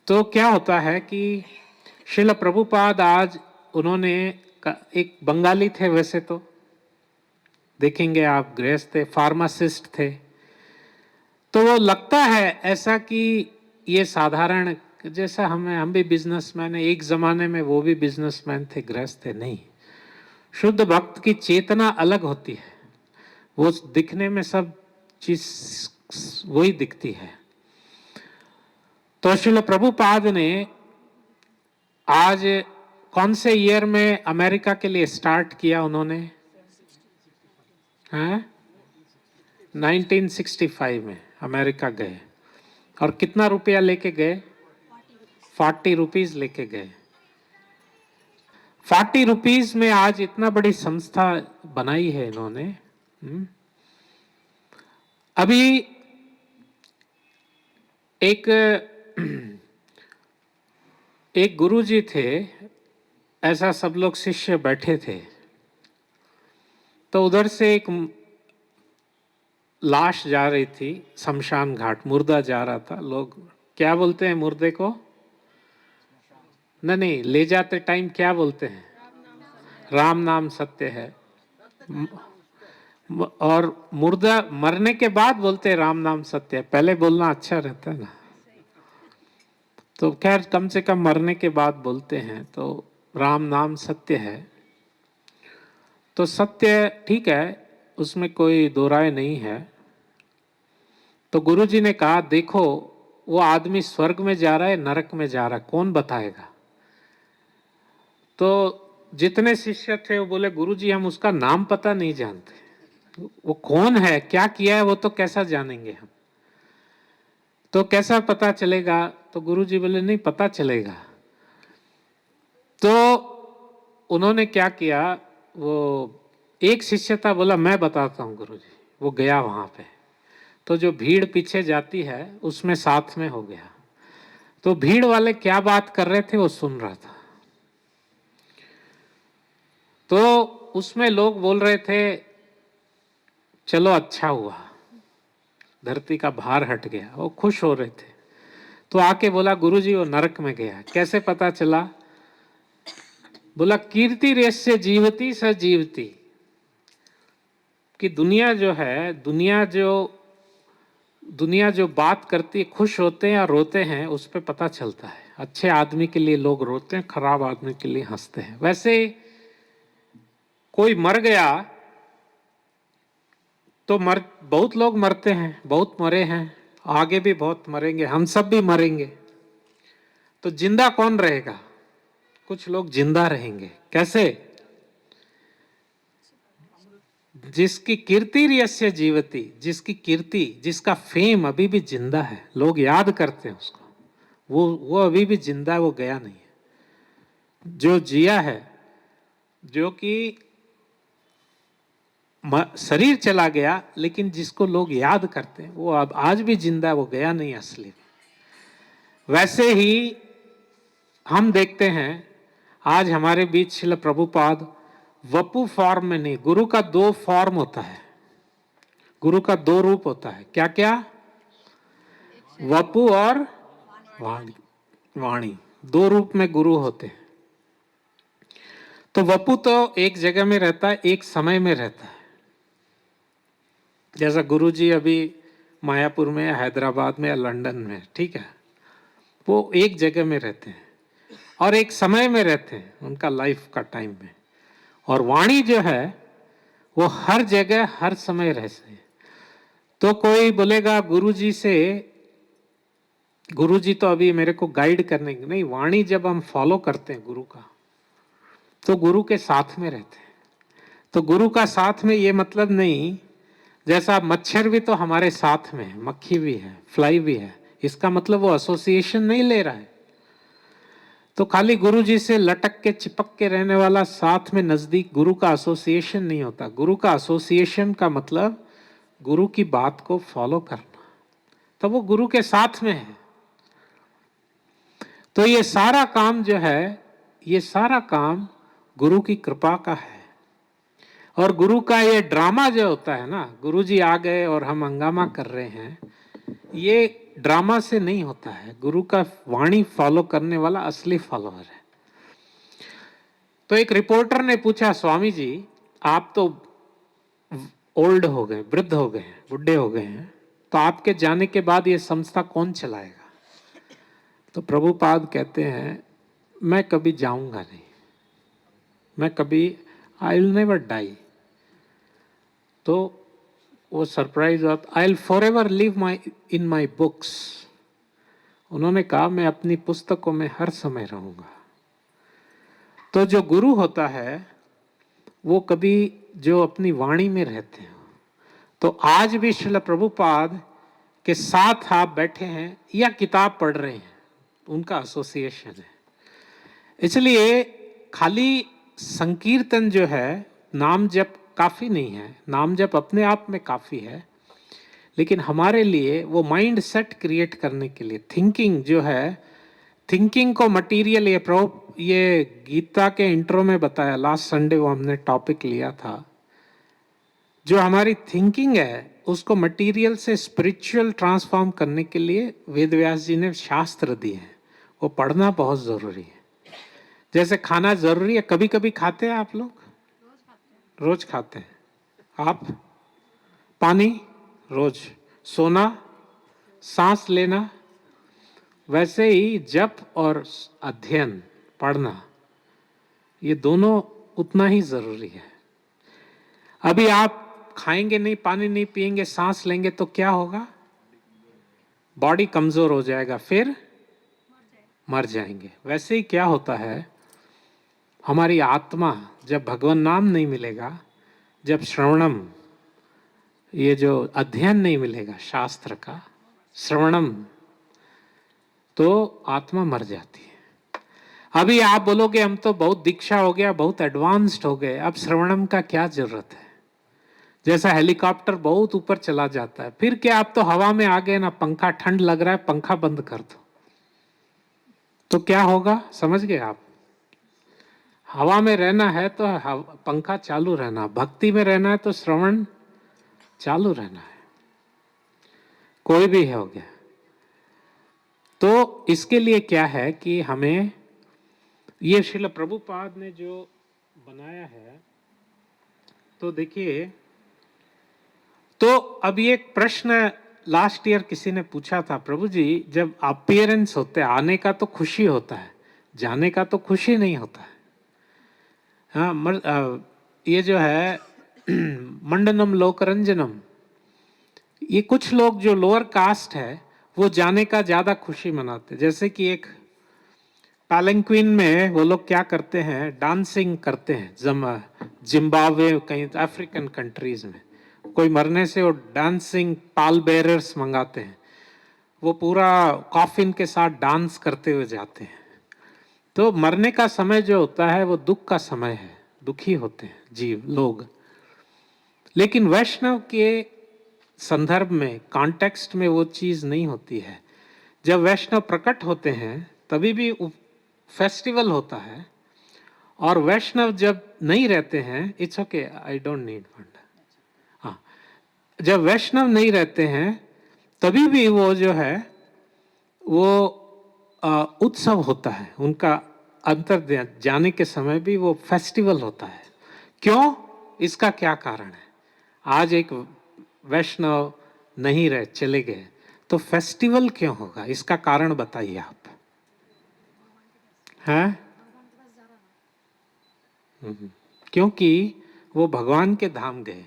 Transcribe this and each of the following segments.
तो क्या होता है कि श्रील प्रभुपाद आज उन्होंने एक बंगाली थे, वैसे तो देखेंगे आप, गृहस्थ थे, फार्मासिस्ट थे। तो वो लगता है ऐसा कि ये साधारण, जैसा हम भी बिजनेसमैन है, एक जमाने में वो भी बिजनेसमैन थे, गृहस्थ थे, नहीं। शुद्ध भक्त की चेतना अलग होती है, वो दिखने में सब चीज वही दिखती है। तो श्रील प्रभुपाद ने आज कौन से ईयर में अमेरिका के लिए स्टार्ट किया उन्होंने? हैं 1965 में अमेरिका गए। और कितना रुपया लेके गए? 40 रुपीज लेके गए। 40 रुपीज में आज इतना बड़ी संस्था बनाई है इन्होंने। अभी एक गुरुजी थे, ऐसा सब लोग शिष्य बैठे थे, तो उधर से एक लाश जा रही थी, शमशान घाट, मुर्दा जा रहा था। लोग क्या बोलते हैं मुर्दे को? नहीं, ले जाते टाइम क्या बोलते हैं? राम नाम सत्य है। और मुर्दा मरने के बाद बोलते हैं राम नाम सत्य है, पहले बोलना अच्छा रहता है ना। तो खैर कम से कम मरने के बाद बोलते हैं, तो राम नाम सत्य है। तो सत्य ठीक है, उसमें कोई दो राय नहीं है। तो गुरुजी ने कहा, देखो वो आदमी स्वर्ग में जा रहा है, नरक में जा रहा है, कौन बताएगा? तो जितने शिष्य थे वो बोले, गुरुजी हम उसका नाम पता नहीं जानते, वो कौन है, क्या किया है, वो तो कैसा जानेंगे हम, तो कैसा पता चलेगा? तो गुरुजी बोले नहीं पता चलेगा। तो उन्होंने क्या किया, वो एक शिष्य था, बोला मैं बताता हूँ गुरुजी। वो गया वहां पे, तो जो भीड़ पीछे जाती है उसमें साथ में हो गया। तो भीड़ वाले क्या बात कर रहे थे वो सुन रहा था। तो उसमें लोग बोल रहे थे चलो अच्छा हुआ, धरती का भार हट गया, वो खुश हो रहे थे। तो आके बोला गुरुजी वो नरक में गया। कैसे पता चला? बोला कीर्ति रेस्य जीवती स जीवती, कि दुनिया जो है, दुनिया जो बात करती है, खुश होते हैं या रोते हैं, उस पर पता चलता है। अच्छे आदमी के लिए लोग रोते हैं, खराब आदमी के लिए हंसते हैं। वैसे कोई मर गया तो बहुत लोग मरते हैं, बहुत मरे हैं, आगे भी बहुत मरेंगे, हम सब भी मरेंगे। तो जिंदा कौन रहेगा? कुछ लोग जिंदा रहेंगे। कैसे? जिसकी कीर्ति यस्य जीवती, जिसकी कीर्ति, जिसका फेम अभी भी जिंदा है, लोग याद करते हैं उसको, वो अभी भी जिंदा है, वो गया नहीं है। जो जिया है, जो कि शरीर चला गया, लेकिन जिसको लोग याद करते हैं, वो अब आज भी जिंदा है, वो गया नहीं असली में। वैसे ही हम देखते हैं आज हमारे बीच श्रील प्रभुपाद वपु फॉर्म में नहीं, गुरु का दो फॉर्म होता है, गुरु का दो रूप होता है। क्या क्या? वपु और वाणी। वाणी दो रूप में गुरु होते हैं। तो वपु तो एक जगह में रहता है, एक समय में रहता है। जैसा गुरुजी अभी मायापुर में, हैदराबाद में या लंदन में, ठीक है, वो एक जगह में रहते हैं और एक समय में रहते हैं, उनका लाइफ का टाइम में। और वाणी जो है वो हर जगह हर समय रहते हैं। तो कोई बोलेगा गुरुजी से, गुरुजी तो अभी मेरे को गाइड करने की नहीं, वाणी जब हम फॉलो करते हैं गुरु का, तो गुरु के साथ में रहते हैं। तो गुरु का साथ में ये मतलब नहीं, जैसा मच्छर भी तो हमारे साथ में है, मक्खी भी है, फ्लाई भी है, इसका मतलब वो एसोसिएशन नहीं ले रहा है। तो खाली गुरु जी से लटक के चिपक के रहने वाला साथ में नजदीक, गुरु का एसोसिएशन नहीं होता। गुरु का एसोसिएशन का मतलब गुरु की बात को फॉलो करना, तो वो गुरु के साथ में है। तो ये सारा काम जो है, ये सारा काम गुरु की कृपा का है। और गुरु का ये ड्रामा जो होता है ना, गुरु जी आ गए और हम हंगामा कर रहे हैं, ये ड्रामा से नहीं होता है। गुरु का वाणी फॉलो करने वाला असली फॉलोअर है। तो एक रिपोर्टर ने पूछा, स्वामी जी आप तो ओल्ड हो गए, वृद्ध हो गए हैं, बुढ़े हो गए हैं, तो आपके जाने के बाद ये संस्था कौन चलाएगा? तो प्रभुपाद कहते हैं, मैं कभी जाऊंगा नहीं, मैं कभी, आई विल नेवर डाई। तो वो सरप्राइज हुआ, I will for ever live my in my books. उन्होंने कहा मैं अपनी पुस्तकों में हर समय रहूंगा। तो जो गुरु होता है वो कभी जो अपनी वाणी में रहते हैं, तो आज भी श्रील प्रभुपाद के साथ आप बैठे हैं या किताब पढ़ रहे हैं, उनका एसोसिएशन है। इसलिए खाली संकीर्तन जो है, नाम जप काफी नहीं है, नाम जप अपने आप में काफी है, लेकिन हमारे लिए वो माइंड सेट क्रिएट करने के लिए थिंकिंग जो है, थिंकिंग को मटेरियल, ये गीता के इंट्रो में बताया, लास्ट संडे वो हमने टॉपिक लिया था, जो हमारी थिंकिंग है उसको मटेरियल से स्पिरिचुअल ट्रांसफॉर्म करने के लिए वेद व्यास जी ने शास्त्र दिए हैं, वो पढ़ना बहुत जरूरी है। जैसे खाना जरूरी है, कभी कभी खाते हैं आप लोग? रोज खाते हैं। आप? पानी रोज, सोना, सांस लेना, वैसे ही जप और अध्ययन पढ़ना, ये दोनों उतना ही जरूरी है। अभी आप खाएंगे नहीं, पानी नहीं पिएंगे, सांस लेंगे तो क्या होगा? बॉडी कमजोर हो जाएगा, फिर मर जाएंगे। वैसे ही क्या होता है, हमारी आत्मा जब भगवान नाम नहीं मिलेगा, जब श्रवणम, ये जो अध्ययन नहीं मिलेगा शास्त्र का, श्रवणम, तो आत्मा मर जाती है। अभी आप बोलोगे हम तो बहुत दीक्षा हो गया, बहुत एडवांस्ड हो गए, अब श्रवणम का क्या जरूरत है? जैसा हेलीकॉप्टर बहुत ऊपर चला जाता है, फिर क्या आप तो हवा में आ गए ना, पंखा ठंड लग रहा है, पंखा बंद कर दो तो क्या होगा? समझ गए आप? हवा में रहना है तो पंखा चालू रहना, भक्ति में रहना है तो श्रवण चालू रहना है, कोई भी हो गया। तो इसके लिए क्या है कि हमें ये श्रील प्रभुपाद ने जो बनाया है, तो देखिए, तो अब ये एक प्रश्न लास्ट ईयर किसी ने पूछा था, प्रभु जी जब अपीयरेंस होते हैं, आने का तो खुशी होता है, जाने का तो खुशी नहीं होता है। हाँ, ये जो है मंडनम लोकरंजनम, ये कुछ लोग जो लोअर कास्ट है वो जाने का ज्यादा खुशी मनाते। जैसे कि एक पैलेंक्विन में वो लोग क्या करते हैं, डांसिंग करते हैं, जिम्बाब्वे, कहीं अफ्रीकन कंट्रीज में कोई मरने से वो डांसिंग पाल बेरर्स मंगाते हैं, वो पूरा कॉफिन के साथ डांस करते हुए जाते हैं। तो मरने का समय जो होता है वो दुख का समय है, दुखी होते हैं जीव लोग। लेकिन वैष्णव के संदर्भ में, कॉन्टेक्स्ट में वो चीज नहीं होती है। जब वैष्णव प्रकट होते हैं तभी भी फेस्टिवल होता है, और वैष्णव जब नहीं रहते हैं, it's okay, I don't need fund. हाँ, जब वैष्णव नहीं रहते हैं तभी भी वो जो है वो उत्सव होता है उनका, अंतर जाने के समय भी वो फेस्टिवल होता है। क्यों? इसका क्या कारण है? आज एक वैष्णव नहीं रहे, चले गए, तो फेस्टिवल क्यों होगा? इसका कारण बताइए आप। हैं? क्योंकि वो भगवान के धाम गए।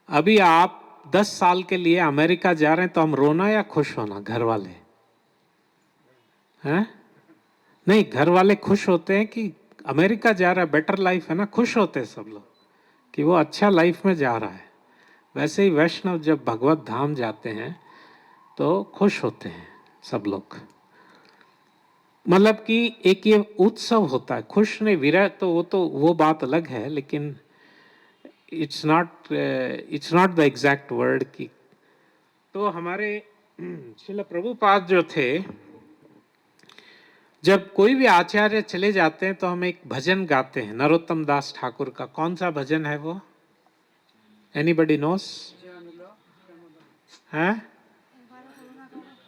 अभी आप 10 साल के लिए अमेरिका जा रहे हैं तो हम रोना या खुश होना? घर वाले हैं? नहीं, घर वाले खुश होते हैं कि अमेरिका जा रहा है, बेटर लाइफ है ना, खुश होते हैं सब लोग कि वो अच्छा लाइफ में जा रहा है। वैसे ही वैष्णव जब भगवत धाम जाते हैं तो खुश होते हैं सब लोग। मतलब कि एक ये उत्सव होता है, खुश नहीं, विरह तो वो बात अलग है, लेकिन it's not the exact word की। तो हमारे श्रील प्रभुपाद जो थे, जब कोई भी आचार्य चले जाते हैं तो हम एक भजन गाते हैं, नरोत्तम दास ठाकुर का। कौन सा भजन है वो? Anybody knows? है?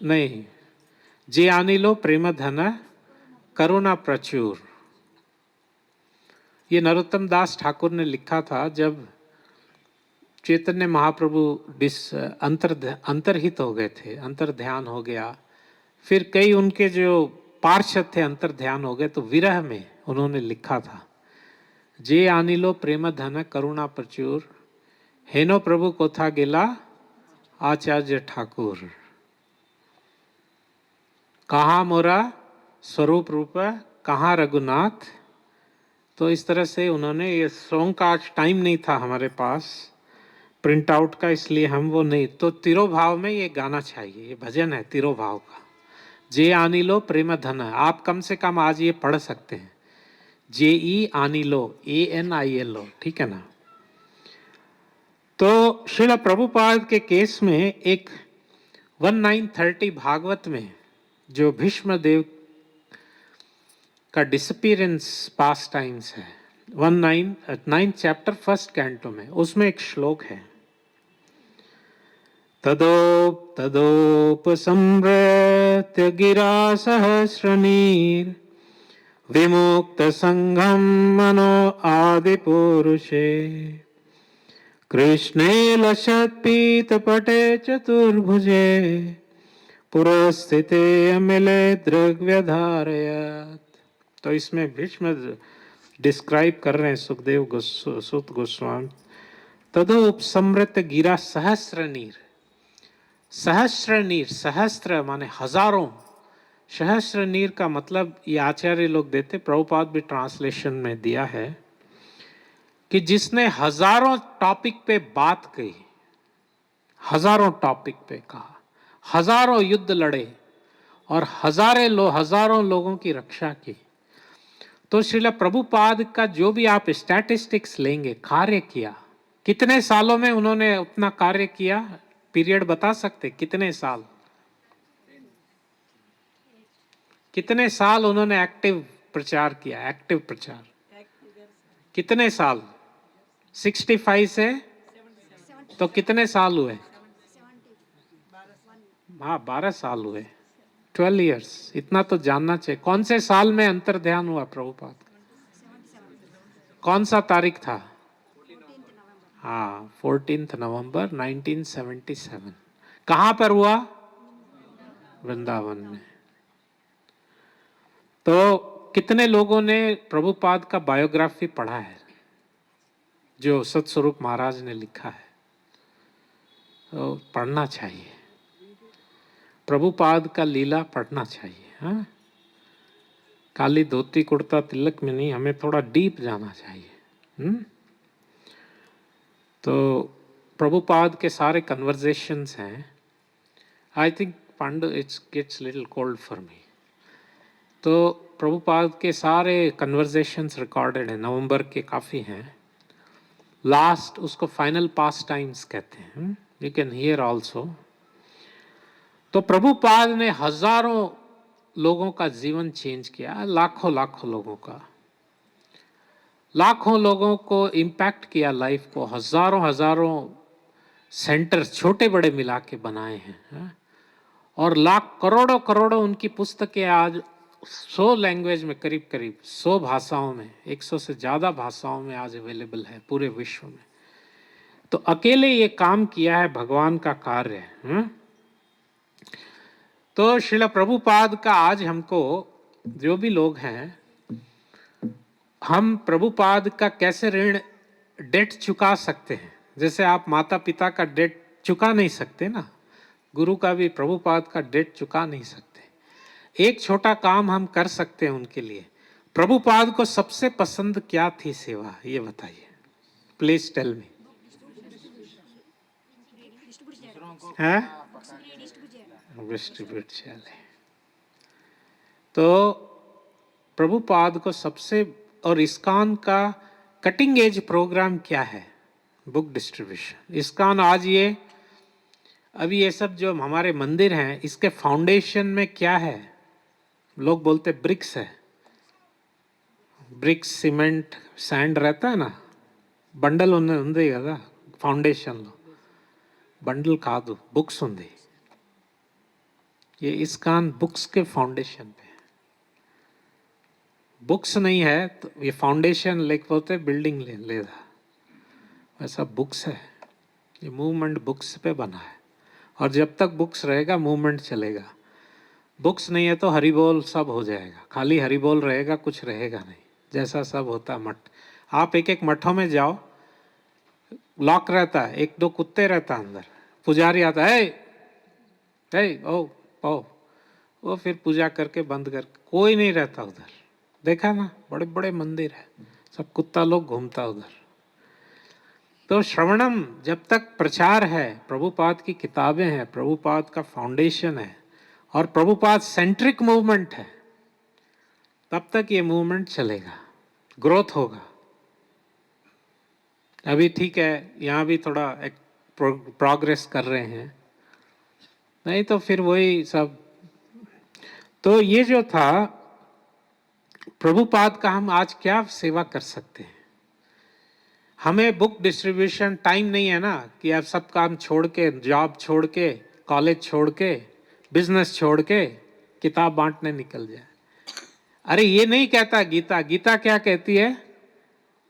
नहीं, जे आनिलो प्रेम धन करुणा प्रचुर, ये नरोत्तम दास ठाकुर ने लिखा था जब चैतन्य महाप्रभु अंतर्हित हो गए थे, अंतर ध्यान हो गया, फिर कई उनके जो पार्षद थे अंतर ध्यान हो गए, तो विरह में उन्होंने लिखा था, जे आनिलो प्रेम धन करुणा प्रचुर, हेनो प्रभु कोथा गेला आचार्य ठाकुर, कहाँ मोरा स्वरूप रूप, कहाँ रघुनाथ। तो इस तरह से उन्होंने, ये सॉन्ग का आज टाइम नहीं था हमारे पास प्रिंट आउट का, इसलिए हम वो नहीं, तो तिरोभाव में ये गाना चाहिए, ये भजन है तिरोभाव का। जे आनिलो प्रेम धन, आप कम से कम आज ये पढ़ सकते हैं, जे ई आनिलो, ANILO, ठीक है ना। तो श्रील प्रभुपाद के केस में एक 1930 भागवत में जो भीष्म देव का डिसअपीयरेंस पास टाइम्स है, 9 चैप्टर 1 कैंटो में, उसमें एक श्लोक है, तदोपसंहृत्य गिरा सहस्रनीर, विमुक्त संघम मनो आदिपुरुषे, कृष्णे लसत्पीतपटे चतुर्भुजे, पुरस्थिते अमिले दृग्व्यधारयत्। तो इसमें भीष्म डिस्क्राइब कर रहे हैं सुखदेव सुत गोस्वामी, तदोपसंहृत्य गिरा सहस्रनीर, सहस्रनीर, सहस्त्र माने हजारों, सहस्रनीर का मतलब ये आचार्य लोग देते, प्रभुपाद भी ट्रांसलेशन में दिया है कि जिसने हजारों टॉपिक पे बात कही, हजारों टॉपिक पे कहा, हजारों युद्ध लड़े और हजारों लोगों की रक्षा की। तो श्रील प्रभुपाद का जो भी आप स्टैटिस्टिक्स लेंगे, कार्य किया, कितने सालों में उन्होंने अपना कार्य किया, पीरियड बता सकते, कितने साल, कितने साल उन्होंने एक्टिव प्रचार किया, एक्टिव प्रचार कितने साल, 65 से, तो कितने साल हुए, हाँ 12 साल हुए, 12 इयर्स, इतना तो जानना चाहिए। कौन से साल में अंतर ध्यान हुआ प्रभुपाद, कौन सा तारीख था, हाँ 14 नवंबर 1977। कहाँ पर हुआ, वृंदावन में। तो कितने लोगों ने प्रभुपाद का बायोग्राफी पढ़ा है, जो सतस्वरूप महाराज ने लिखा है, तो पढ़ना चाहिए, प्रभुपाद का लीला पढ़ना चाहिए। हाँ, काली धोती कुर्ता तिलक में नहीं, हमें थोड़ा डीप जाना चाहिए। तो प्रभुपाद के सारे कन्वर्सेशंस हैं, I think Pandu it's gets little cold for me. तो प्रभुपाद के सारे कन्वर्सेशंस रिकॉर्डेड हैं, नवंबर के काफ़ी हैं, लास्ट उसको फाइनल पास टाइम्स कहते हैं, यू कैन हियर ऑल्सो। तो प्रभुपाद ने हजारों लोगों का जीवन चेंज किया, लाखों लाखों लोगों का, लाखों लोगों को इम्पैक्ट किया लाइफ को, हजारों हजारों सेंटर छोटे बड़े मिला के बनाए हैं, और लाख करोड़ों करोड़ों उनकी पुस्तकें आज 100 लैंग्वेज में, करीब करीब 100 भाषाओं में, 100 से ज़्यादा भाषाओं में आज अवेलेबल है पूरे विश्व में। तो अकेले ये काम किया है, भगवान का कार्य है। तो श्रील प्रभुपाद का आज हमको, जो भी लोग हैं, हम प्रभुपाद का कैसे ऋण, डेट चुका सकते हैं। जैसे आप माता पिता का डेट चुका नहीं सकते ना, गुरु का भी, प्रभुपाद का डेट चुका नहीं सकते। एक छोटा काम हम कर सकते हैं उनके लिए। प्रभुपाद को सबसे पसंद क्या थी सेवा, ये बताइए, प्लीज टेल मी। है डिस्ट्रीब्यूट चले। तो प्रभुपाद को सबसे, और इस्कॉन का कटिंग एज प्रोग्राम क्या है, बुक डिस्ट्रीब्यूशन। इस्कॉन आज ये, अभी ये सब जो हमारे मंदिर हैं, इसके फाउंडेशन में क्या है, लोग बोलते ब्रिक्स है, ब्रिक्स सीमेंट सैंड रहता है ना, బండల్ ఉంది కదా ఫౌండేషన్లో, బండల్ కాదు, బుక్స్ ఉంది, ये इस्कॉन बुक्स के फाउंडेशन पे। बुक्स नहीं है तो ये फाउंडेशन लेके बोलते बिल्डिंग ले रहा, वैसा बुक्स है। ये मूवमेंट बुक्स पे बना है, और जब तक बुक्स रहेगा मूवमेंट चलेगा। बुक्स नहीं है तो हरि बोल सब हो जाएगा, खाली हरि बोल रहेगा, कुछ रहेगा नहीं। जैसा सब होता मठ, आप एक एक मठों में जाओ, लॉक रहता है, एक दो कुत्ते रहता अंदर, पुजारी आता है, ओ ओ, वो फिर पूजा करके बंद करके, कोई नहीं रहता उधर। देखा ना, बड़े बड़े मंदिर है, सब कुत्ता लोग घूमता उधर। तो श्रवणम जब तक प्रचार है, प्रभुपाद की किताबें हैं, प्रभुपाद का फाउंडेशन है और प्रभुपाद सेंट्रिक मूवमेंट है, तब तक ये मूवमेंट चलेगा, ग्रोथ होगा। अभी ठीक है, यहाँ भी थोड़ा प्रोग्रेस कर रहे हैं, नहीं तो फिर वही सब। तो ये जो था प्रभुपाद का, हम आज क्या सेवा कर सकते हैं? हमें बुक डिस्ट्रीब्यूशन टाइम नहीं है ना, कि आप सब काम छोड़ के, जॉब छोड़ के, कॉलेज छोड़ के, बिजनेस छोड़ के किताब बांटने निकल जाए। अरे ये नहीं कहता गीता, गीता क्या कहती है?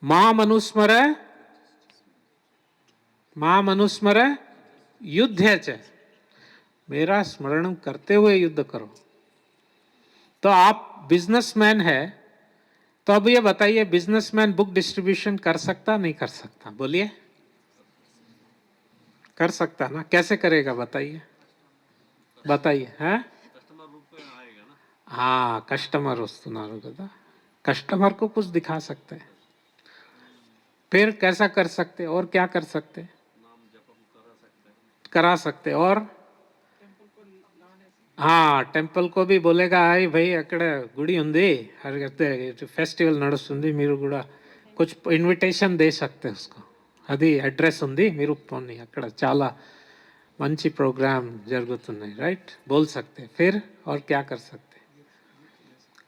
मां मनुस्मर, मां मनुस्मर युद्ध च, मेरा स्मरण करते हुए युद्ध करो। तो आप बिजनेसमैन है, तो अब ये बताइए, बिजनेसमैन बुक डिस्ट्रीब्यूशन कर सकता नहीं कर सकता? बोलिए, कर सकता ना? कैसे करेगा बताइए, बताइए। हैं? हाँ, कस्टमर वस्तुनारू కదా, कस्टमर को कुछ दिखा सकते हैं। फिर कैसा कर सकते, और क्या कर सकते? करा सकते। और हाँ, టెంపుల్ को भी बोलेगा, आई भाई అక్కడ గుడి ఉంది, ఫెస్టివల్ నడుస్తుంది, మీరు కూడా कुछ इन्विटेशन दे सकते उसको, అది అడ్రస్ ఉంది, మీరు పోనీ, అక్కడ చాలా మంచి ప్రోగ్రామ్ జరుగుతున్నాయి, राइट, बोल सकते। फिर और क्या कर सकते?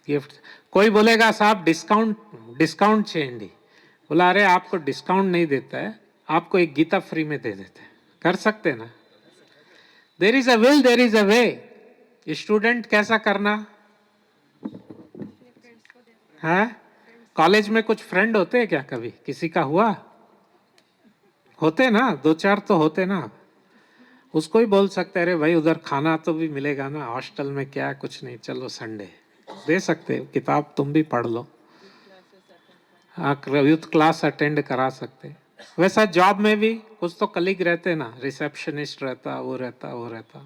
गिफ्ट। कोई बोलेगा साहब डिस्काउंट, डिस्काउंट చేయండి, बोला अरे आपको डिस्काउंट नहीं देता है, आपको एक गीता फ्री में दे देते हैं। कर सकते ना? देर is a will, there is a way. Student कैसा करना है? कॉलेज में कुछ फ्रेंड होते हैं क्या? कभी किसी का हुआ? होते ना, दो चार तो होते ना। उसको ही बोल सकते, अरे भाई उधर खाना तो भी मिलेगा ना, हॉस्टल में क्या कुछ नहीं, चलो संडे दे सकते, किताब तुम भी पढ़ लो। हाँ, यूथ क्लास अटेंड करा सकते। वैसा जॉब में भी कुछ तो कलीग रहते ना, रिसेप्शनिस्ट रहता, वो रहता, वो रहता।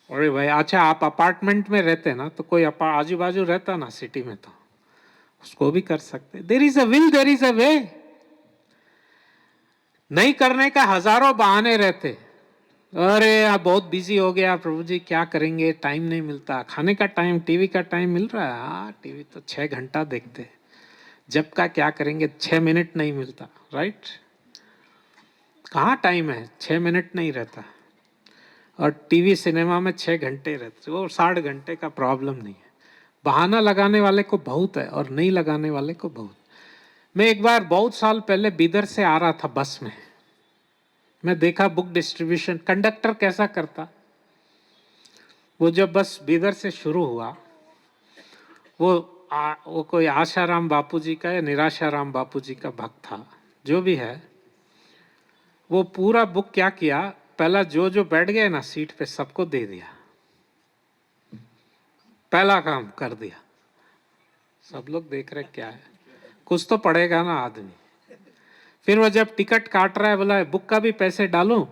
अरे भाई अच्छा, आप अपार्टमेंट में रहते ना, तो कोई आजू बाजू रहता ना सिटी में, तो उसको भी कर सकते। There is a will, there is a way. नहीं करने का हजारों बहाने रहते, अरे आप बहुत बिजी हो गया प्रभु जी, क्या करेंगे, टाइम नहीं मिलता, खाने का टाइम, टीवी का टाइम मिल रहा है, हाँ टीवी तो 6 घंटा देखते, जब का क्या करेंगे, 6 मिनट नहीं मिलता, राइट? कहाँ टाइम है, 6 मिनट नहीं रहता। और टीवी सिनेमा में 6 घंटे रहते, वो 60 घंटे का प्रॉब्लम नहीं है। बहाना लगाने वाले को बहुत है और नहीं लगाने वाले को बहुत। मैं एक बार बहुत साल पहले बीदर से आ रहा था बस में, मैं देखा बुक डिस्ट्रीब्यूशन, कंडक्टर कैसा करता। वो जब बस बीदर से शुरू हुआ, वो कोई आशाराम बापूजी का या निराशाराम बापूजी का भक्त था, जो भी है, वो पूरा बुक क्या किया, पहला जो जो बैठ गए ना सीट पे सबको दे दिया, पहला काम कर दिया। सब लोग देख रहे क्या है, कुछ तो पड़ेगा ना आदमी। फिर वो जब टिकट काट रहा है, बोला बुक का भी पैसे डालूं?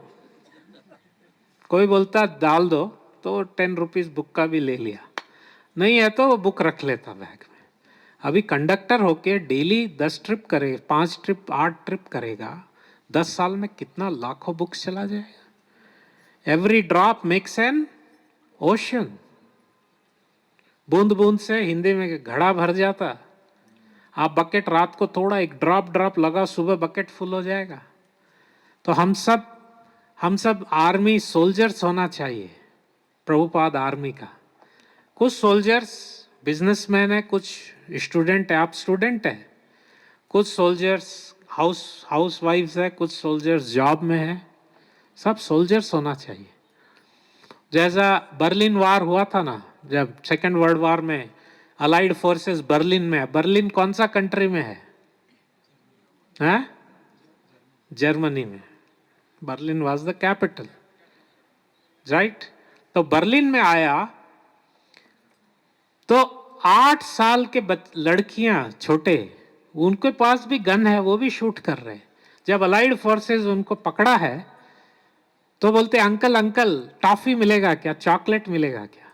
कोई बोलता डाल दो, तो 10 रुपीज बुक का भी ले लिया, नहीं है तो वो बुक रख लेता बैग में। अभी कंडक्टर होके डेली 10 ट्रिप करे, 5 ट्रिप, 8 ट्रिप करेगा, 10 साल में कितना लाखों बुक्स चला जाएगा। Every drop makes an ocean, बूंद बूंद से हिंदी में घड़ा भर जाता। आप बकेट रात को थोड़ा एक ड्रॉप ड्रॉप लगा, सुबह बकेट फुल हो जाएगा। तो हम सब आर्मी सोल्जर्स होना चाहिए, प्रभुपाद आर्मी का। कुछ सोल्जर्स बिजनेसमैन है, कुछ स्टूडेंट है, आप स्टूडेंट है, कुछ सोल्जर्स हाउस वाइफ्स है, कुछ सोल्जर्स जॉब में है, सब सोल्जर्स होना चाहिए। जैसा बर्लिन वार हुआ था ना, जब सेकेंड वर्ल्ड वार में अलाइड फोर्सेस बर्लिन में है। बर्लिन कौन सा कंट्री में है? हैं? जर्मनी में। Berlin was the capital, right? तो बर्लिन में आया तो 8 साल के लड़कियां छोटे, उनके पास भी गन है, वो भी शूट कर रहे हैं। जब अलाइड फोर्सेस उनको पकड़ा है तो बोलते अंकल अंकल टॉफी मिलेगा क्या, चॉकलेट मिलेगा क्या?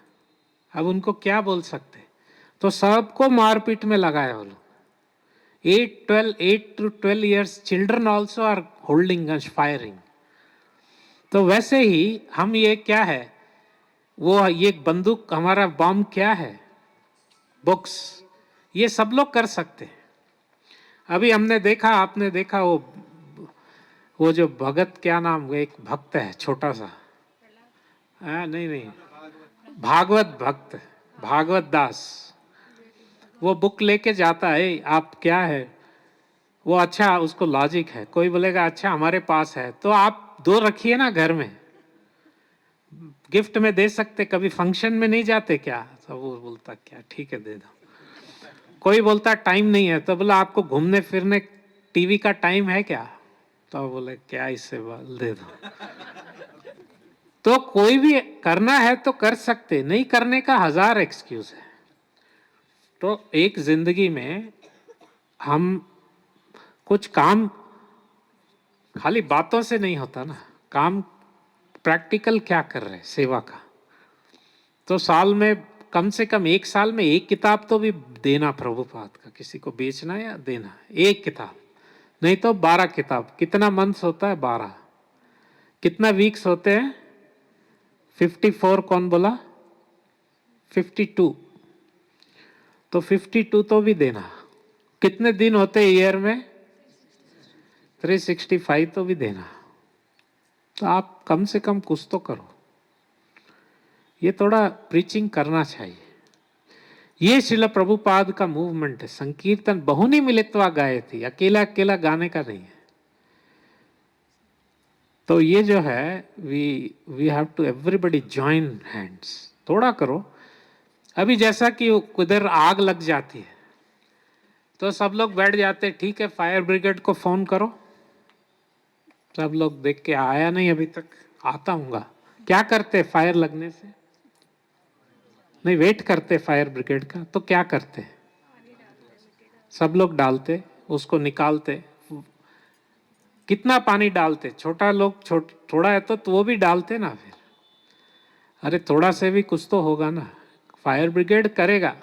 अब उनको क्या बोल सकते? तो सबको मारपीट में लगाया वो लोग। 8 to 12 years children also are holding guns firing. तो वैसे ही हम, ये क्या है, वो ये बंदूक हमारा बॉम्ब क्या है, बुक्स, ये सब लोग कर सकते हैं। अभी हमने देखा, आपने देखा वो जो भगत, क्या नाम, वो एक भक्त है छोटा सा, नहीं नहीं, भागवत भक्त, भागवत दास, वो बुक लेके जाता है, आप क्या है वो, अच्छा उसको लॉजिक है। कोई बोलेगा अच्छा हमारे पास है तो आप 2 रखिए ना घर में, गिफ्ट में दे सकते, कभी फंक्शन में नहीं जाते क्या? तो वो बोलता क्या ठीक है दे दो। कोई बोलता टाइम नहीं है, तो बोला आपको घूमने फिरने टीवी का टाइम है क्या? तो बोले क्या, इससे दे दो। तो कोई भी करना है तो कर सकते, नहीं करने का 1000 एक्सक्यूज है। तो एक जिंदगी में हम कुछ काम खाली बातों से नहीं होता ना, काम प्रैक्टिकल क्या कर रहे हैं सेवा का। तो साल में कम से कम 1 साल में 1 किताब तो भी देना प्रभुपाद का, किसी को बेचना या देना, 1 किताब नहीं तो 12 किताब। कितना मंथ्स होता है? 12। कितना वीक्स होते हैं? 54। कौन बोला? 52। तो 52 तो भी देना। कितने दिन होते हैं ईयर में? 365 तो भी देना। तो आप कम से कम कुछ तो करो। ये थोड़ा प्रीचिंग करना चाहिए। ये शिला प्रभुपाद का मूवमेंट है। संकीर्तन बहुनी मिलित्वा गाए थी, अकेला अकेला गाने का नहीं है। तो ये जो है, we have to everybody join hands, थोड़ा करो। अभी जैसा कि उधर आग लग जाती है तो सब लोग बैठ जाते, ठीक है फायर ब्रिगेड को फोन करो। सब लोग देख के, आया नहीं अभी तक, आता हूँगा। क्या करते फायर लगने से? नहीं, वेट करते फायर ब्रिगेड का। तो क्या करते? सब लोग डालते, उसको निकालते। कितना पानी डालते? छोटा लोग थोड़ा है तो वो भी डालते ना फिर। अरे थोड़ा से भी कुछ तो होगा ना, फायर ब्रिगेड करेगा।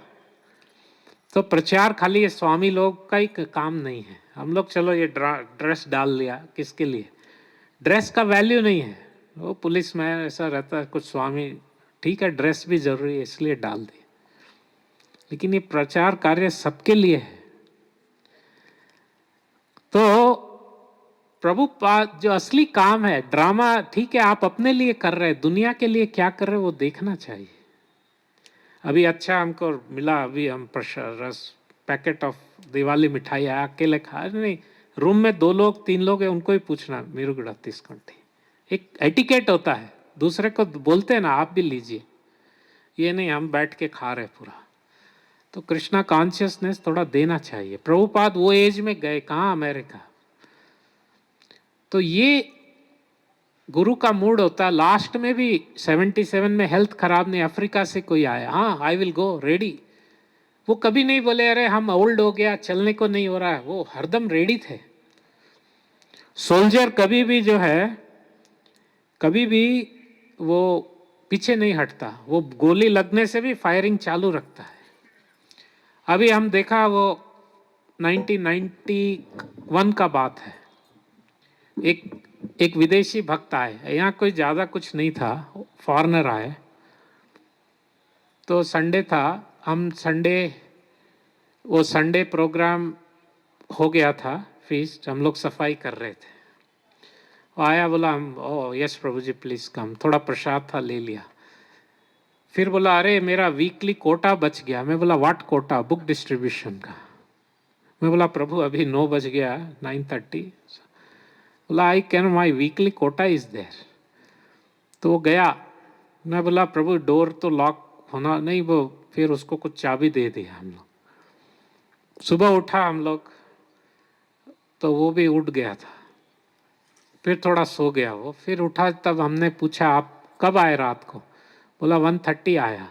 तो प्रचार खाली ये स्वामी लोग का ही काम नहीं है। हम लोग चलो ये ड्रेस डाल लिया, किसके लिए? ड्रेस का वैल्यू नहीं है। वो पुलिस में ऐसा रहता है कुछ स्वामी, ठीक है ड्रेस भी जरूरी है इसलिए डाल दी, लेकिन ये प्रचार कार्य सबके लिए है। तो प्रभुपाद जो असली काम है, ड्रामा ठीक है आप अपने लिए कर रहे हैं, दुनिया के लिए क्या कर रहे हैं वो देखना चाहिए। अभी अच्छा हमको मिला, अभी हम रस पैकेट ऑफ दिवाली मिठाई आया, अकेले खा नहीं, रूम में 2 लोग 3 लोग हैं, उनको ही पूछना मेरे को 30 घंटे। एक एटिकेट होता है, दूसरे को बोलते हैं ना आप भी लीजिए, ये नहीं हम बैठ के खा रहे पूरा। तो कृष्णा कॉन्शियसनेस थोड़ा देना चाहिए। प्रभुपाद वो एज में गए कहाँ, अमेरिका। तो ये गुरु का मूड होता है। लास्ट में भी 77 में हेल्थ खराब नहीं, अफ्रीका से कोई आया, हाँ आई विल गो रेडी। वो कभी नहीं बोले अरे हम ओल्ड हो गया चलने को नहीं हो रहा है, वो हरदम रेडी थे। सोल्जर कभी भी जो है, कभी भी वो पीछे नहीं हटता, वो गोली लगने से भी फायरिंग चालू रखता है। अभी हम देखा वो 1991 का बात है, एक विदेशी भक्त आए, यहाँ कोई ज़्यादा कुछ नहीं था, फॉरेनर आए। तो संडे था, हम वो संडे प्रोग्राम हो गया था, फीस्ट, हम लोग सफाई कर रहे थे। वो आया, बोला हम, ओ यस प्रभु जी प्लीज़ कम, थोड़ा प्रसाद था ले लिया। फिर बोला अरे मेरा वीकली कोटा बच गया। मैं बोला व्हाट कोटा? बुक डिस्ट्रीब्यूशन का। मैं बोला प्रभु अभी 9 बज गया, 9:30। बोला I can, my weekly quota is there. तो वो गया, मैं बोला प्रभु डोर तो लॉक होना नहीं, वो फिर उसको कुछ चाबी दे दिया हम लोग। सुबह उठा हम लोग तो वो भी उठ गया था, फिर थोड़ा सो गया वो, फिर उठा तब हमने पूछा आप कब आए रात को, बोला 1:30 आया।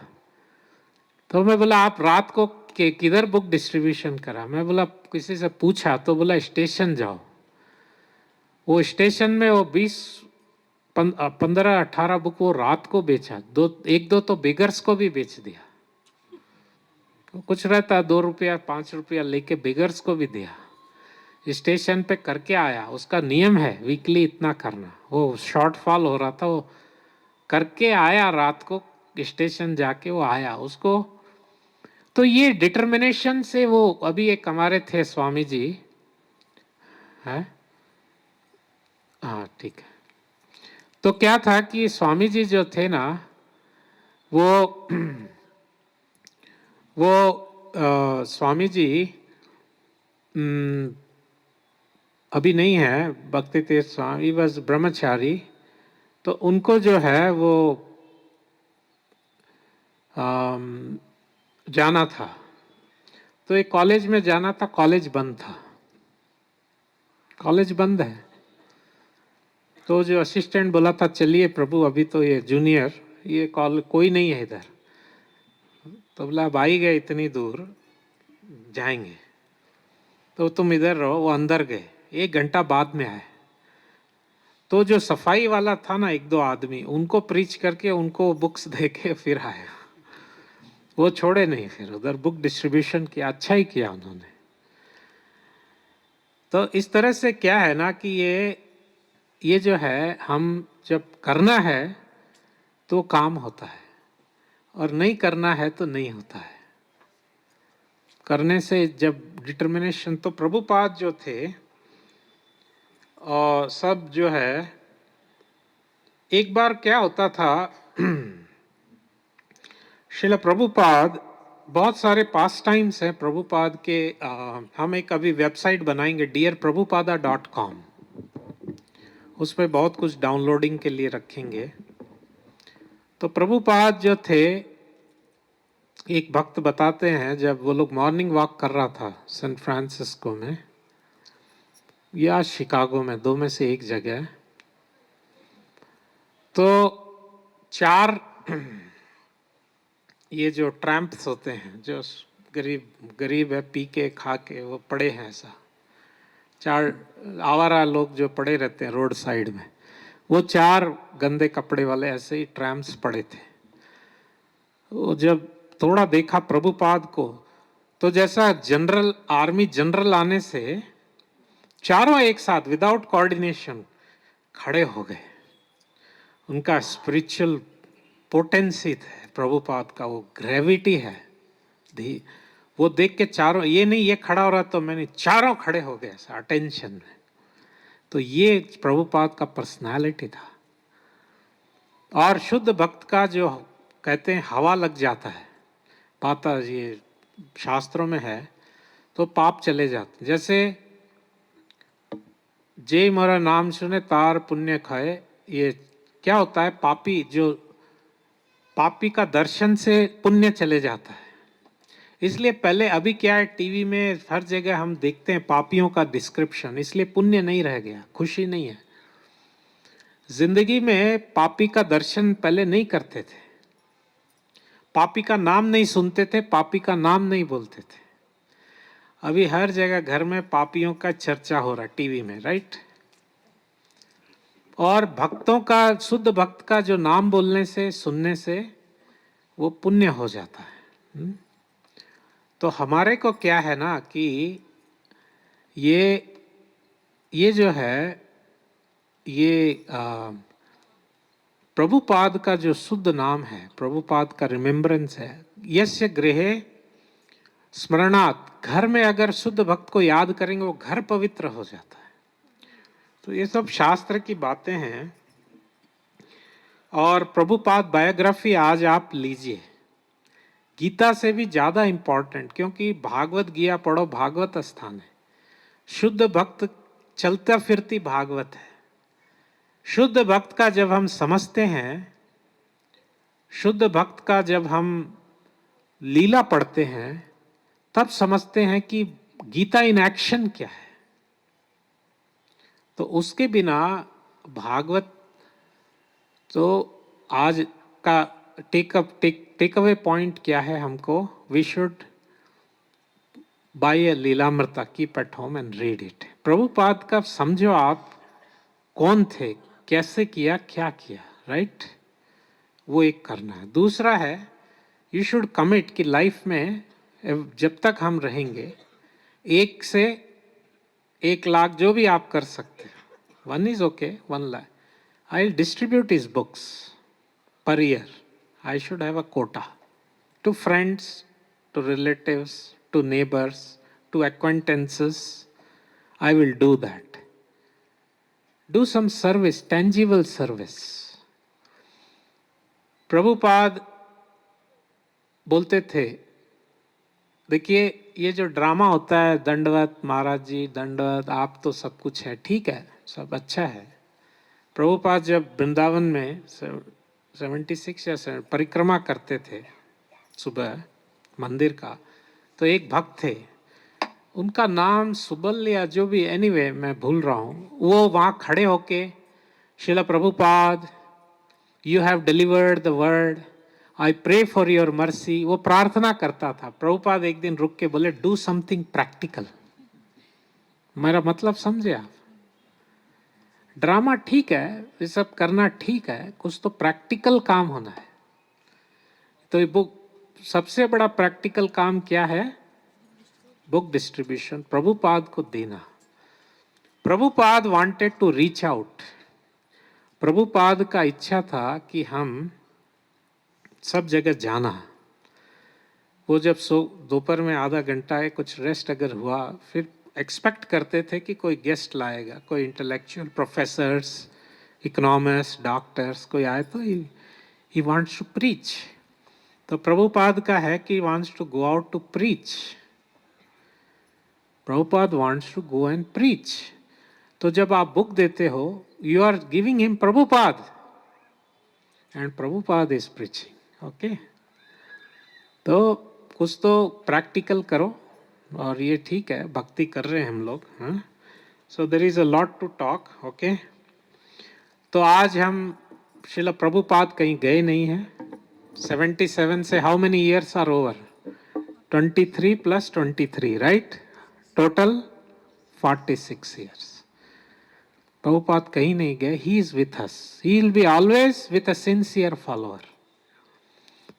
तो मैं बोला आप रात को किधर बुक डिस्ट्रीब्यूशन करा, मैं बोला किसी से पूछा, तो बोला स्टेशन जाओ। वो स्टेशन में वो 15-18 बुक वो रात को बेचा, एक दो तो बिगर्स को भी बेच दिया। कुछ रहता 2 रुपया 5 रुपया लेके बिगर्स को भी दिया। स्टेशन पे करके आया, उसका नियम है वीकली इतना करना, वो शॉर्टफॉल हो रहा था, वो करके आया रात को स्टेशन जाके, वो आया उसको। तो ये डिटर्मिनेशन से वो, अभी एक हमारे थे स्वामी जी है, हाँ ठीक है। तो क्या था कि स्वामी जी जो थे ना वो स्वामी जी अभी नहीं है, भक्ति तीर्थ स्वामी बस ब्रह्मचारी। तो उनको जो है वो जाना था, तो एक कॉलेज में जाना था, कॉलेज बंद था, कॉलेज बंद है। तो जो असिस्टेंट बोला था चलिए प्रभु अभी तो ये जूनियर, ये कॉल कोई नहीं है इधर। तो बोला अब आई गए इतनी दूर जाएंगे, तो तुम इधर रहो। वो अंदर गए, 1 घंटा बाद में आए। तो जो सफाई वाला था ना, 1-2 आदमी, उनको प्रीच करके उनको बुक्स दे के फिर आया। वो छोड़े नहीं, फिर उधर बुक डिस्ट्रीब्यूशन किया, अच्छा ही किया उन्होंने। तो इस तरह से क्या है ना कि ये जो है, हम जब करना है तो काम होता है, और नहीं करना है तो नहीं होता है। करने से जब डिटर्मिनेशन, तो प्रभुपाद जो थे और सब जो है, एक बार क्या होता था श्रील प्रभुपाद, बहुत सारे पास टाइम्स हैं प्रभुपाद के। हम एक अभी वेबसाइट बनाएंगे dearprabhupada.com, उस पर बहुत कुछ डाउनलोडिंग के लिए रखेंगे। तो प्रभुपाद जो थे, एक भक्त बताते हैं जब वो लोग मॉर्निंग वॉक कर रहा था सैन फ्रांसिस्को में या शिकागो में, दो में से एक जगह, तो 4 ये जो ट्रैम्प्स होते हैं, जो गरीब गरीब है, पी के खा के वो पड़े हैं, ऐसा 4 आवारा लोग जो पड़े रहते हैं रोड साइड में, वो 4 गंदे कपड़े वाले ऐसे ही ट्रैम्प्स पड़े थे। वो जब थोड़ा देखा प्रभुपाद को, तो जैसा जनरल आर्मी जनरल आने से चारों एक साथ विदाउट कोऑर्डिनेशन खड़े हो गए। उनका स्पिरिचुअल पोटेंसी है प्रभुपाद का, वो ग्रेविटी है वो देख के चारों, ये नहीं ये खड़ा हो रहा तो मैंने, चारों खड़े हो गए ऐसा अटेंशन में। तो ये प्रभुपाद का पर्सनालिटी था। और शुद्ध भक्त का जो कहते हैं हवा लग जाता है, पाता ये शास्त्रों में है, तो पाप चले जाते। जैसे जे मोरा नाम सुने तार पुण्य खाए, ये क्या होता है, पापी का दर्शन से पुण्य चले जाता है। इसलिए पहले, अभी क्या है टीवी में हर जगह हम देखते हैं पापियों का डिस्क्रिप्शन, इसलिए पुण्य नहीं रह गया, खुशी नहीं है। जिंदगी में पापी का दर्शन पहले नहीं करते थे, पापी का नाम नहीं सुनते थे, पापी का नाम नहीं बोलते थे। अभी हर जगह घर में पापियों का चर्चा हो रहा है टीवी में, राइट। और भक्तों का, शुद्ध भक्त का जो नाम बोलने से, सुनने से वो पुण्य हो जाता है। तो हमारे को क्या है ना कि ये जो है, ये प्रभुपाद का जो शुद्ध नाम है, प्रभुपाद का रिमेम्बरेंस है, यस्य गृहे स्मरणात्, घर में अगर शुद्ध भक्त को याद करेंगे वो घर पवित्र हो जाता है। तो ये सब शास्त्र की बातें हैं। और प्रभुपाद बायोग्राफी आज आप लीजिए, गीता से भी ज्यादा इंपॉर्टेंट, क्योंकि भागवत गीता पढ़ो, भागवत स्थान है। शुद्ध भक्त चलता फिरती भागवत है। शुद्ध भक्त का जब हम समझते हैं शुद्ध भक्त का जब हम लीला पढ़ते हैं तब समझते हैं कि गीता इन एक्शन क्या है। तो उसके बिना भागवत, तो आज का टेक अवे पॉइंट क्या है हमको, we should buy a Lilamrita, keep at home and read it. Prabhupada का समझो आप कौन थे, कैसे किया, क्या किया, राइट? वो एक करना है। दूसरा है यू शुड कमिट कि लाइफ में जब तक हम रहेंगे 1 से 1 लाख जो भी आप कर सकते हैं, 1 is okay, 1 lakh, I'll distribute his books per year. I should have a quota to friends, to relatives, to neighbors, to acquaintances. I will do that. Do some service, tangible service. Prabhupada बोलते थे, देखिए ये जो drama होता है, दंडवत महाराज जी दंडवत, आप तो सब कुछ है, ठीक है, सब अच्छा है। प्रभुपाद जब वृंदावन में 76 या परिक्रमा करते थे सुबह मंदिर का, तो एक भक्त थे, उनका नाम सुबल या जो भी, एनीवे मैं भूल रहा हूँ, वो वहाँ खड़े होके Srila Prabhupada, you have delivered the word, I pray for your mercy, वो प्रार्थना करता था। प्रभुपाद एक दिन रुक के बोले, डू समथिंग प्रैक्टिकल। मेरा मतलब समझे आप? ड्रामा ठीक है, ये सब करना ठीक है, कुछ तो प्रैक्टिकल काम होना है। तो ये बुक, सबसे बड़ा प्रैक्टिकल काम क्या है? बुक डिस्ट्रीब्यूशन, प्रभुपाद को देना। Prabhupada wanted to reach out. Prabhupada का इच्छा था कि हम सब जगह जाना। वो जब दोपहर में आधा घंटा है कुछ रेस्ट अगर हुआ, फिर एक्सपेक्ट करते थे कि कोई गेस्ट लाएगा, कोई इंटेलेक्चुअल, प्रोफेसर्स, इकोनॉमिस्ट, डॉक्टर्स कोई आए, तो ही वांट्स टू प्रीच। तो प्रभुपाद का है कि wants to go out to preach. Prabhupada wants to go and preach. तो जब आप बुक देते हो, you are giving him Prabhupada and Prabhupada is preaching. Okay, तो कुछ तो प्रैक्टिकल करो, और ये ठीक है, भक्ति कर रहे हैं हम लोग। हाँ, so there is a lot to talk. Okay, तो आज हम श्रील प्रभुपाद कहीं गए नहीं हैं। 77 से how many years are over? 23 + 23, right? Total 46 years. Prabhupada कहीं नहीं गए, he is with us, he will be always with a sincere follower.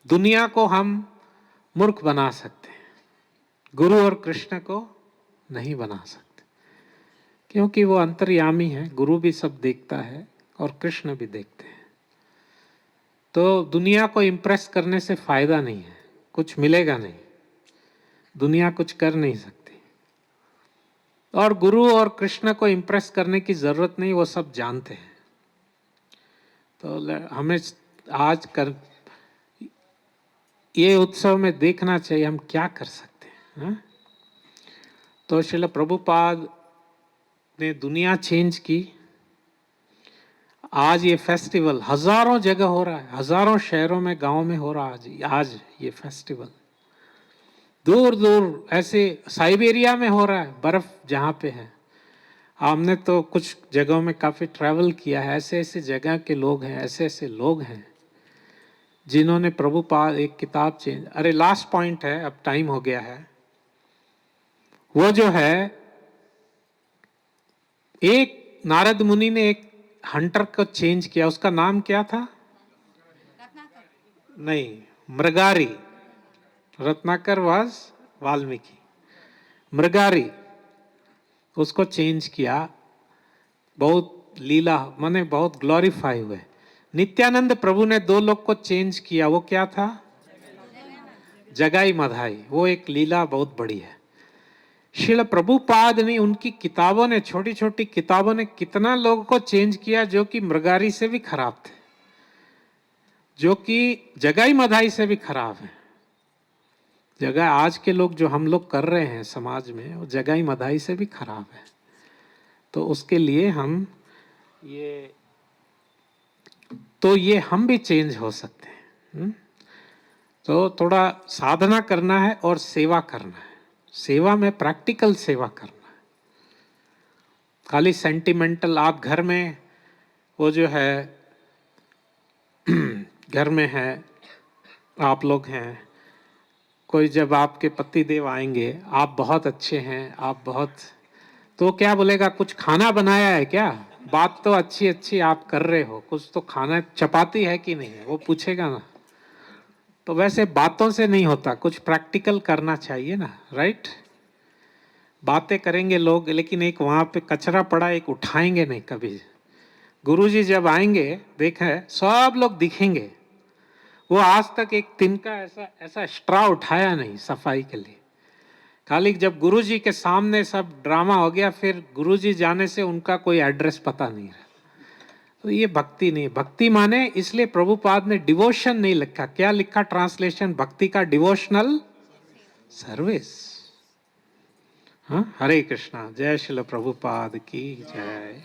दुनिया को हम मूर्ख बना सकते हैं, गुरु और कृष्ण को नहीं बना सकते, क्योंकि वो अंतर्यामी है। गुरु भी सब देखता है और कृष्ण भी देखते हैं। तो दुनिया को इम्प्रेस करने से फायदा नहीं है, कुछ मिलेगा नहीं, दुनिया कुछ कर नहीं सकती। और गुरु और कृष्ण को इम्प्रेस करने की जरूरत नहीं, वो सब जानते हैं। तो हमें आज कर ये उत्सव में देखना चाहिए हम क्या कर सकते हैं। हाँ? तो श्रील प्रभुपाद ने दुनिया चेंज की। आज ये फेस्टिवल हजारों जगह हो रहा है, हजारों शहरों में, गांव में हो रहा है आज ये फेस्टिवल। दूर दूर ऐसे साइबेरिया में हो रहा है, बर्फ जहाँ पे है। हमने तो कुछ जगहों में काफी ट्रैवल किया है, ऐसे ऐसे जगह के लोग हैं, ऐसे ऐसे लोग हैं जिन्होंने प्रभुपाद एक किताब चेंज। अरे लास्ट पॉइंट है, अब टाइम हो गया है। वो जो है, एक नारद मुनि ने एक हंटर को चेंज किया, उसका नाम क्या था? नहीं, मृगारी। रत्नाकर वाज वाल्मीकि, मृगारी उसको चेंज किया। बहुत लीला माने बहुत ग्लोरीफाई हुए। नित्यानंद प्रभु ने 2 लोग को चेंज किया, वो क्या था? जगाई मधाई, वो एक लीला बहुत बड़ी है। श्रील प्रभुपाद ने, उनकी किताबों ने, छोटी छोटी किताबों ने कितना लोगों को चेंज किया, जो कि मृगारी से भी खराब थे, जो कि जगाई मधाई से भी खराब है। जगह आज के लोग जो हम लोग कर रहे हैं समाज में, वो जगाई मधाई से भी खराब है। तो उसके लिए हम ये, तो ये हम भी चेंज हो सकते हैं। तो थोड़ा साधना करना है और सेवा करना है। सेवा में प्रैक्टिकल सेवा करना है, खाली सेंटिमेंटल। आप घर में वो जो है घर में है, आप लोग हैं, कोई जब आपके पति देव आएंगे, आप बहुत अच्छे हैं, आप बहुत, तो क्या बोलेगा, कुछ खाना बनाया है क्या? बात तो अच्छी अच्छी आप कर रहे हो, कुछ तो खाना, चपाती है कि नहीं है, वो पूछेगा ना। तो वैसे बातों से नहीं होता, कुछ प्रैक्टिकल करना चाहिए ना, राइट? बातें करेंगे लोग, लेकिन एक वहां पे कचरा पड़ा, एक उठाएंगे नहीं कभी। गुरुजी जब आएंगे, देखें सब लोग दिखेंगे, वो आज तक एक तिनका ऐसा ऐसा स्ट्रा उठाया नहीं सफाई के लिए। खाली जब गुरुजी के सामने सब ड्रामा हो गया, फिर गुरुजी जाने से उनका कोई एड्रेस पता नहीं रहा। तो ये भक्ति नहीं। भक्ति माने, इसलिए प्रभुपाद ने डिवोशन नहीं लिखा। क्या लिखा ट्रांसलेशन भक्ति का? Devotional service. हाँ, हरे कृष्णा। जय श्रील प्रभुपाद की जय।